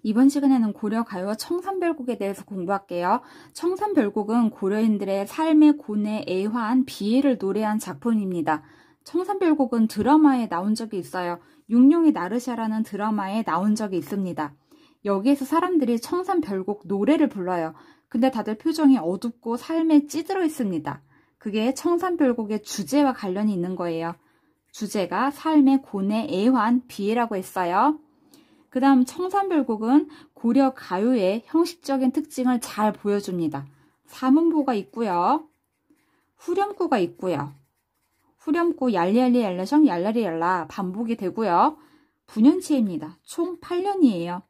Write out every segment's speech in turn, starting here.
이번 시간에는 고려 가요 청산별곡에 대해서 공부할게요. 청산별곡은 고려인들의 삶의 고뇌, 애환, 비애를 노래한 작품입니다. 청산별곡은 드라마에 나온 적이 있어요. 육룡의 나르샤라는 드라마에 나온 적이 있습니다. 여기에서 사람들이 청산별곡 노래를 불러요. 근데 다들 표정이 어둡고 삶에 찌들어 있습니다. 그게 청산별곡의 주제와 관련이 있는 거예요. 주제가 삶의 고뇌, 애환, 비애라고 했어요. 그 다음 청산별곡은 고려 가요의 형식적인 특징을 잘 보여줍니다. 사문보가 있고요. 후렴구가 있고요. 후렴구 얄리얄리 얄라셩 얄라리 얄라 반복이 되고요. 분연체입니다. 총 8년이에요.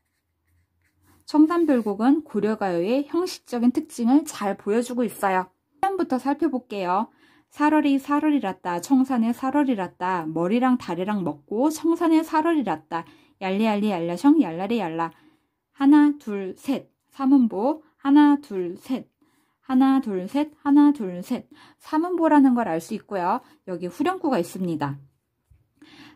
청산별곡은 고려 가요의 형식적인 특징을 잘 보여주고 있어요. 부터 살펴볼게요. 사러리 사러리랐다 청산에 사러리랐다 머리랑 다리랑 먹고 청산에 사러리랐다 얄리얄리 얄라셩 얄라리 얄라 하나 둘 셋 사문보 하나 둘 셋 하나 둘 셋 하나 둘 셋 사문보라는 걸 알 수 있고요. 여기 후렴구가 있습니다.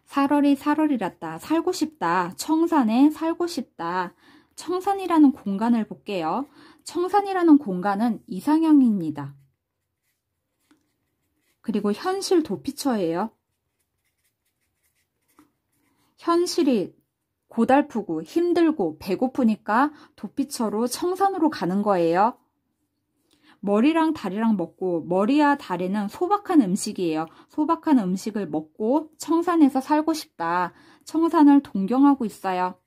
사러리 사러리랐다 살고 싶다 청산에 살고 싶다 청산이라는 공간을 볼게요. 청산이라는 공간은 이상형입니다. 그리고 현실 도피처예요. 현실이 고달프고 힘들고 배고프니까 도피처로 청산으로 가는 거예요. 머리랑 다리랑 먹고 머리와 다리는 소박한 음식이에요. 소박한 음식을 먹고 청산에서 살고 싶다. 청산을 동경하고 있어요.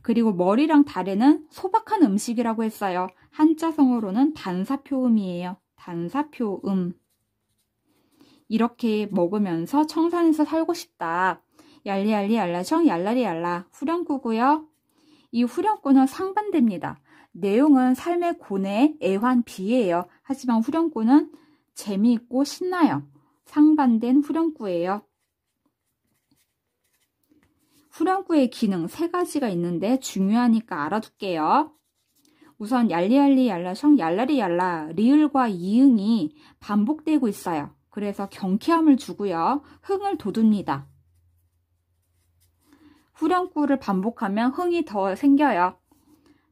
그리고 머리랑 다리는 소박한 음식이라고 했어요. 한자성어로는 단사표음이에요. 단사표음. 이렇게 먹으면서 청산에서 살고 싶다. 얄리얄리 얄라셩 얄라리 얄라 후렴구고요. 이 후렴구는 상반됩니다. 내용은 삶의 고뇌, 애환, 비애예요. 하지만 후렴구는 재미있고 신나요. 상반된 후렴구예요. 후렴구의 기능 3가지가 있는데 중요하니까 알아둘게요. 우선 얄리얄리 얄라셩 얄라리 얄라 리을과 이응이 반복되고 있어요. 그래서 경쾌함을 주고요. 흥을 돋웁니다. 후렴구를 반복하면 흥이 더 생겨요.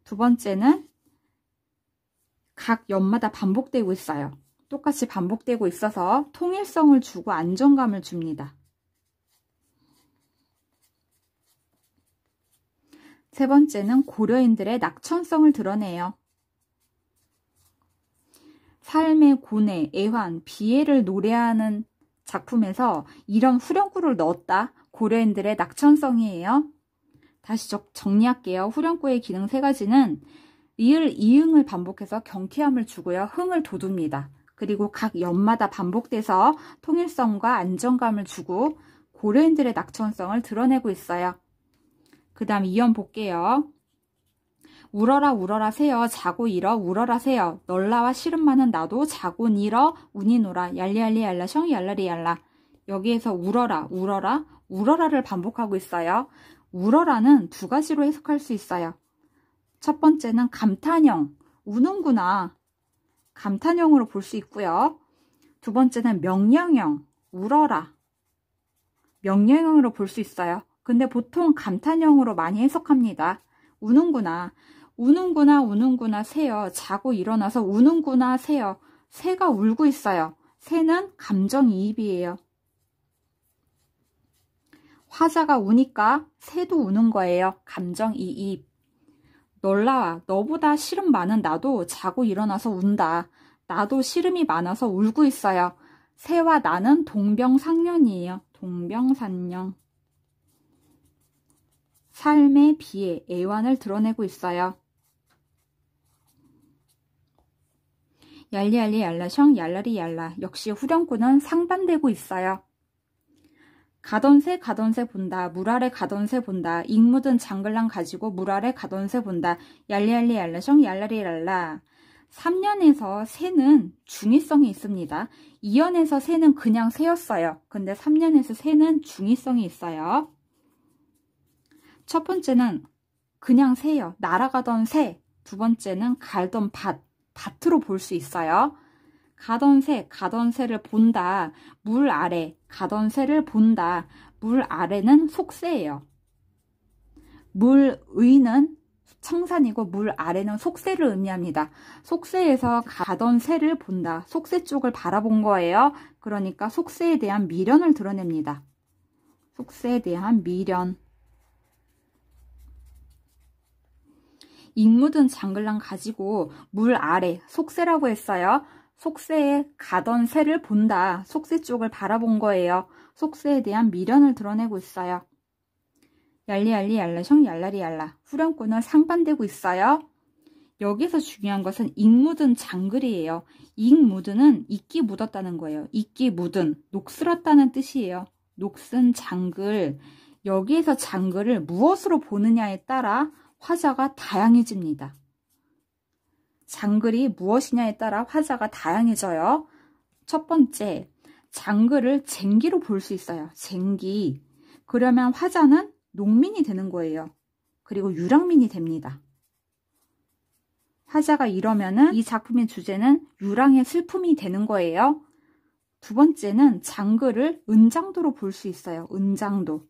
두 번째는 각 연마다 반복되고 있어요. 똑같이 반복되고 있어서 통일성을 주고 안정감을 줍니다. 세 번째는 고려인들의 낙천성을 드러내요. 삶의 고뇌, 애환, 비애를 노래하는 작품에서 이런 후렴구를 넣었다. 고려인들의 낙천성이에요. 다시 정리할게요. 후렴구의 기능 3가지는 리을, 이응을 반복해서 경쾌함을 주고요. 흥을 돋웁니다. 그리고 각 연마다 반복돼서 통일성과 안정감을 주고 고려인들의 낙천성을 드러내고 있어요. 그 다음 2연 볼게요. 울어라 울어라 새여 자고 일어 울어라 새여 널라와 시름많은 나도 자고 일어 운이 놀아 얄리얄리 얄라셩 얄라리 얄라 여기에서 울어라 울어라 울어라를 반복하고 있어요. 울어라는 2가지로 해석할 수 있어요. 첫 번째는 감탄형 우는구나 감탄형으로 볼 수 있고요. 두 번째는 명령형 울어라 명령형으로 볼 수 있어요. 근데 보통 감탄형으로 많이 해석합니다. 우는구나 우는구나 우는구나 새여 자고 일어나서 우는구나 새여 새가 울고 있어요. 새는 감정이입이에요. 화자가 우니까 새도 우는 거예요. 감정이입. 널라 너보다 시름 많은 나도 자고 일어나서 운다. 나도 시름이 많아서 울고 있어요. 새와 나는 동병상련이에요. 동병상련. 삶의 비애, 애환을 드러내고 있어요. 얄리얄리 얄라셩 얄라리 얄라 역시 후렴구는 상반되고 있어요. 가던 새 본다 물 아래 가던 새 본다 익 묻은 장글랑 가지고 물 아래 가던 새 본다 얄리얄리 얄라셩 얄라리 얄라 3년에서 새는 중의성이 있습니다. 2연에서 새는 그냥 새였어요. 근데 3년에서 새는 중의성이 있어요. 첫 번째는 그냥 새요. 날아가던 새. 두 번째는 갈던 밭으로 볼 수 있어요. 가던 새를 본다. 물 아래, 가던 새를 본다. 물 아래는 속새예요. 물 위는 청산이고 물 아래는 속새를 의미합니다. 속새에서 가던 새를 본다. 속새 쪽을 바라본 거예요. 그러니까 속새에 대한 미련을 드러냅니다. 속새에 대한 미련. 익 묻은 장글랑 가지고 물 아래, 속새라고 했어요. 속새에 가던 새를 본다. 속새 쪽을 바라본 거예요. 속새에 대한 미련을 드러내고 있어요. 얄리얄리 얄라셩 얄라리 얄라. 후렴구는 상반되고 있어요. 여기서 중요한 것은 익 묻은 장글이에요. 익 묻은은 익기 묻었다는 거예요. 익기 묻은, 녹슬었다는 뜻이에요. 녹슨 장글. 여기에서 장글을 무엇으로 보느냐에 따라 화자가 다양해집니다. 장글이 무엇이냐에 따라 화자가 다양해져요. 첫 번째, 장글을 쟁기로 볼 수 있어요. 쟁기. 그러면 화자는 농민이 되는 거예요. 그리고 유랑민이 됩니다. 화자가 이러면은 이 작품의 주제는 유랑의 슬픔이 되는 거예요. 두 번째는 장글을 은장도로 볼 수 있어요. 은장도.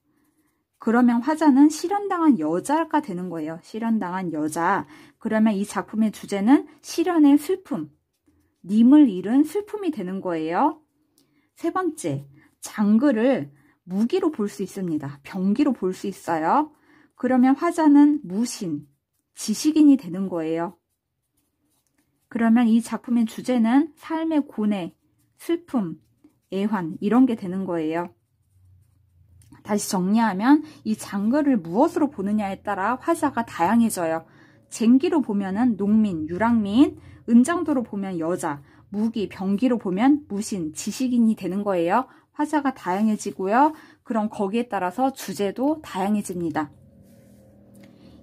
그러면 화자는 실현당한 여자가 되는 거예요. 실현당한 여자. 그러면 이 작품의 주제는 실현의 슬픔, 님을 잃은 슬픔이 되는 거예요. 세 번째, 장글을 무기로 볼 수 있습니다. 병기로 볼 수 있어요. 그러면 화자는 무신, 지식인이 되는 거예요. 그러면 이 작품의 주제는 삶의 고뇌, 슬픔, 애환 이런 게 되는 거예요. 다시 정리하면 이 장글을 무엇으로 보느냐에 따라 화자가 다양해져요. 쟁기로 보면은 농민, 유랑민, 은장도로 보면 여자, 무기, 병기로 보면 무신, 지식인이 되는 거예요. 화자가 다양해지고요. 그럼 거기에 따라서 주제도 다양해집니다.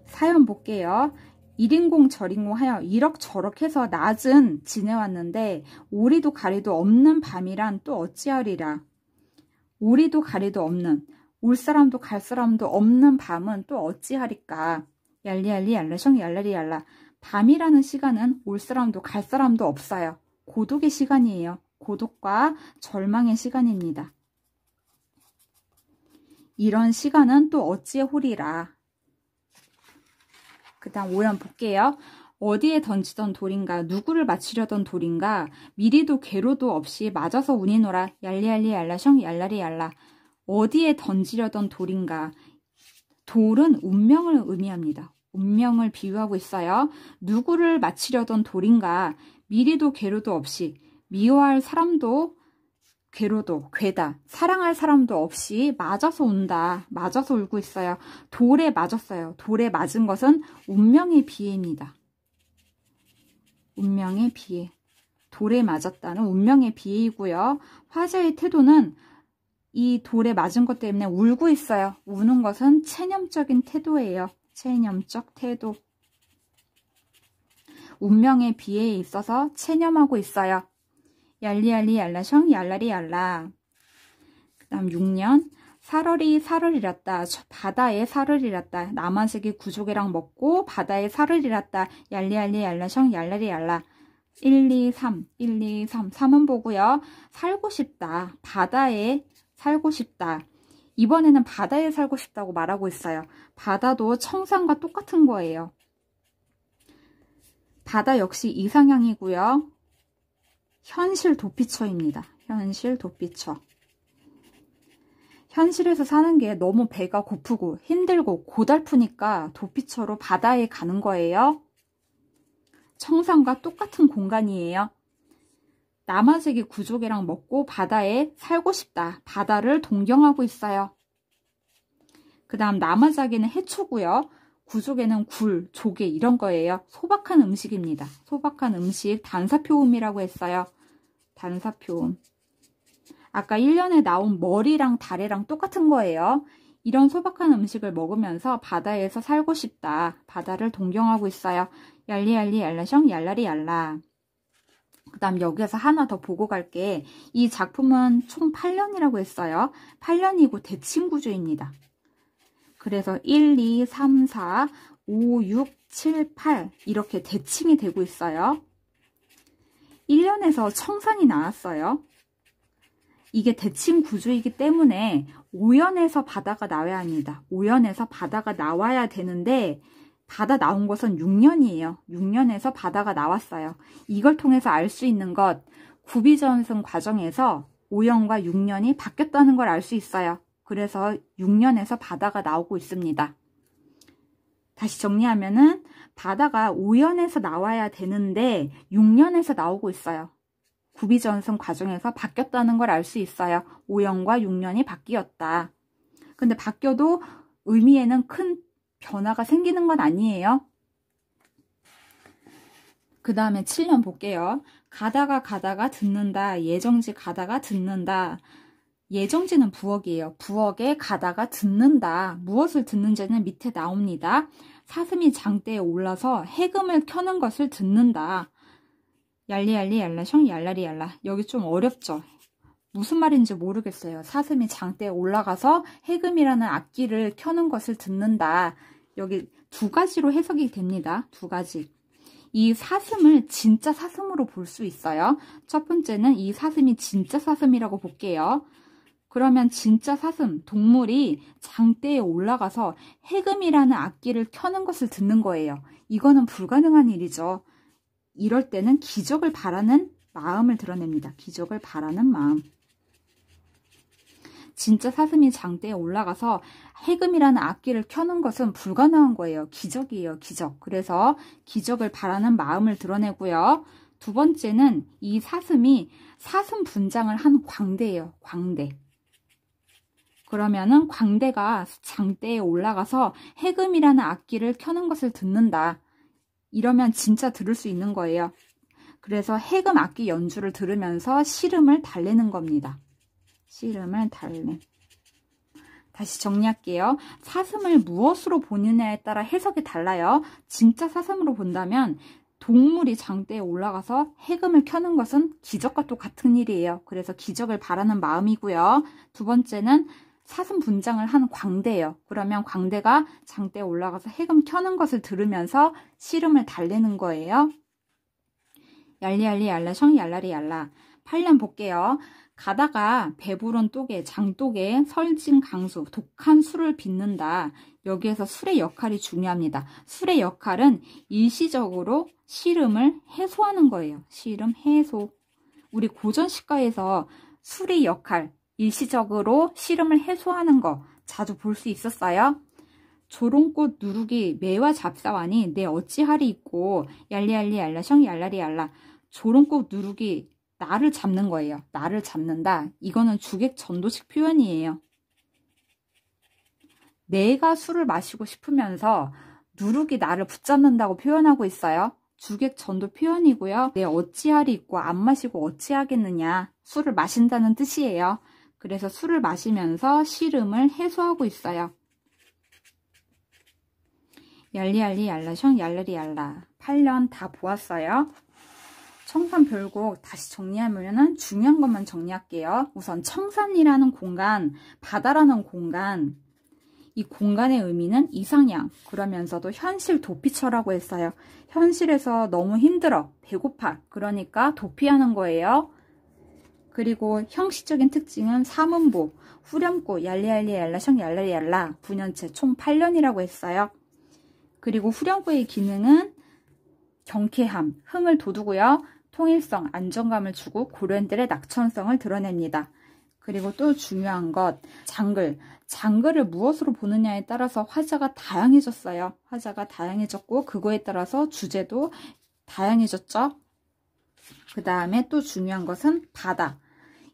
사연 볼게요. 1인공 저인공 하여 이럭저럭 해서 낮은 지내왔는데 오리도 가리도 없는 밤이란 또 어찌하리라. 오리도 가리도 없는, 올 사람도 갈 사람도 없는 밤은 또 어찌하리까. 얄리얄리 얄라셩 얄라리 얄라. 밤이라는 시간은 올 사람도 갈 사람도 없어요. 고독의 시간이에요. 고독과 절망의 시간입니다. 이런 시간은 또 어찌에 홀이라. 그 다음 5연 볼게요. 어디에 던지던 돌인가, 누구를 맞추려던 돌인가, 미리도 괴로도 없이 맞아서 운이노라. 얄리얄리 얄라셩 얄라리 얄라. 어디에 던지려던 돌인가. 돌은 운명을 의미합니다. 운명을 비유하고 있어요. 누구를 맞추려던 돌인가, 미리도 괴로도 없이, 미워할 사람도 괴로도, 괴다, 사랑할 사람도 없이 맞아서 온다. 맞아서 울고 있어요. 돌에 맞았어요. 돌에 맞은 것은 운명의 비애입니다. 운명의 비애. 돌에 맞았다는 운명의 비애이고요. 화자의 태도는 이 돌에 맞은 것 때문에 울고 있어요. 우는 것은 체념적인 태도예요. 체념적 태도. 운명의 비애에 있어서 체념하고 있어요. 얄리얄리 얄라셩 얄라리 얄라. 그 다음 6년. 살얼이 살을 잃었다. 바다에 살을 잃었다. 남한색이 구조개랑 먹고 바다에 살을 잃었다. 얄리얄리 얄라셩 얄라리 얄라. 1, 2, 3. 1, 2, 3. 3은 보고요. 살고 싶다. 바다에 살고 싶다. 이번에는 바다에 살고 싶다고 말하고 있어요. 바다도 청산과 똑같은 거예요. 바다 역시 이상향이고요. 현실 도피처입니다. 현실 도피처. 현실에서 사는 게 너무 배가 고프고 힘들고 고달프니까 도피처로 바다에 가는 거예요. 청산과 똑같은 공간이에요. 남한색이 구조개랑 먹고 바다에 살고 싶다. 바다를 동경하고 있어요. 그 다음 남한자기는 해초고요. 구조개는 굴, 조개 이런 거예요. 소박한 음식입니다. 소박한 음식, 단사표음이라고 했어요. 단사표음. 아까 1년에 나온 머리랑 다래랑 똑같은 거예요. 이런 소박한 음식을 먹으면서 바다에서 살고 싶다. 바다를 동경하고 있어요. 얄리얄리 얄라셩 얄라리 얄라. 그 다음 여기에서 하나 더 보고 갈게. 이 작품은 총 8년이라고 했어요. 8년이고 대칭구조입니다. 그래서 1, 2, 3, 4, 5, 6, 7, 8 이렇게 대칭이 되고 있어요. 1년에서 청산이 나왔어요. 이게 대칭 구조이기 때문에 오연에서 바다가 나와야 합니다. 오연에서 바다가 나와야 되는데 바다 나온 것은 6년이에요. 6년에서 바다가 나왔어요. 이걸 통해서 알 수 있는 것, 구비전승 과정에서 5년과 6년이 바뀌었다는 걸 알 수 있어요. 그래서 6년에서 바다가 나오고 있습니다. 다시 정리하면은 바다가 5년에서 나와야 되는데 6년에서 나오고 있어요. 구비전승 과정에서 바뀌었다는 걸 알 수 있어요. 5년과 6년이 바뀌었다. 근데 바뀌어도 의미에는 큰 변화가 생기는 건 아니에요. 그 다음에 7년 볼게요. 가다가 듣는다. 예정지 가다가 듣는다. 예정지는 부억이에요. 부억에 가다가 듣는다. 무엇을 듣는지는 밑에 나옵니다. 사슴이 장대에 올라서 해금을 켜는 것을 듣는다. 얄리얄리 얄라셩 얄라리 얄라. 여기 좀 어렵죠? 무슨 말인지 모르겠어요. 사슴이 장대에 올라가서 해금이라는 악기를 켜는 것을 듣는다. 여기 두 가지로 해석이 됩니다. 두 가지. 이 사슴을 진짜 사슴으로 볼 수 있어요. 첫 번째는 이 사슴이 진짜 사슴이라고 볼게요. 그러면 진짜 사슴, 동물이 장대에 올라가서 해금이라는 악기를 켜는 것을 듣는 거예요. 이거는 불가능한 일이죠. 이럴 때는 기적을 바라는 마음을 드러냅니다. 기적을 바라는 마음. 진짜 사슴이 장대에 올라가서 해금이라는 악기를 켜는 것은 불가능한 거예요. 기적이에요. 기적. 그래서 기적을 바라는 마음을 드러내고요. 두 번째는 이 사슴이 사슴 분장을 한 광대예요. 광대. 그러면은 광대가 장대에 올라가서 해금이라는 악기를 켜는 것을 듣는다. 이러면 진짜 들을 수 있는 거예요. 그래서 해금 악기 연주를 들으면서 시름을 달래는 겁니다. 시름을 달래. 다시 정리할게요. 사슴을 무엇으로 보느냐에 따라 해석이 달라요. 진짜 사슴으로 본다면 동물이 장대에 올라가서 해금을 켜는 것은 기적과 또 같은 일이에요. 그래서 기적을 바라는 마음이고요. 두 번째는 사슴 분장을 한 광대예요. 그러면 광대가 장대에 올라가서 해금 켜는 것을 들으면서 시름을 달래는 거예요. 얄리얄리 얄라셩 얄라리 얄라. 8년 볼게요. 가다가 배부른 똑에 장독에 설진 강수 독한 술을 빚는다. 여기에서 술의 역할이 중요합니다. 술의 역할은 일시적으로 시름을 해소하는 거예요. 시름 해소. 우리 고전시가에서 술의 역할, 일시적으로 시름을 해소하는 거 자주 볼 수 있었어요. 조롱꽃 누룩이 매와 잡사하니 내 어찌하리 있고 얄리얄리 얄라셩 얄라리 얄라. 조롱꽃 누룩이 나를 잡는 거예요. 나를 잡는다. 이거는 주객 전도식 표현이에요. 내가 술을 마시고 싶으면서 누룩이 나를 붙잡는다고 표현하고 있어요. 주객 전도 표현이고요. 내 어찌하리 있고 안 마시고 어찌하겠느냐. 술을 마신다는 뜻이에요. 그래서 술을 마시면서 시름을 해소하고 있어요. 얄리얄리 얄라셩 얄라리 얄라. 8년 다 보았어요. 청산별곡 다시 정리하면은 중요한 것만 정리할게요. 우선 청산이라는 공간, 바다라는 공간, 이 공간의 의미는 이상향, 그러면서도 현실 도피처라고 했어요. 현실에서 너무 힘들어, 배고파, 그러니까 도피하는 거예요. 그리고 형식적인 특징은 사문보, 후렴구, 얄리얄리 얄라셩 얄라리 얄라, 9년째 총 8년이라고 했어요. 그리고 후렴구의 기능은 경쾌함, 흥을 돋우고요. 통일성, 안정감을 주고 고려인들의 낙천성을 드러냅니다. 그리고 또 중요한 것, 장글. 장글을 무엇으로 보느냐에 따라서 화자가 다양해졌어요. 화자가 다양해졌고 그거에 따라서 주제도 다양해졌죠. 그 다음에 또 중요한 것은 바다.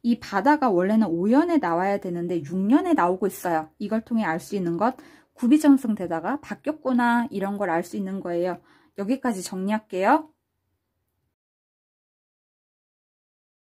이 바다가 원래는 5년에 나와야 되는데 6년에 나오고 있어요. 이걸 통해 알 수 있는 것, 구비전승되다가 바뀌었구나 이런 걸 알 수 있는 거예요. 여기까지 정리할게요.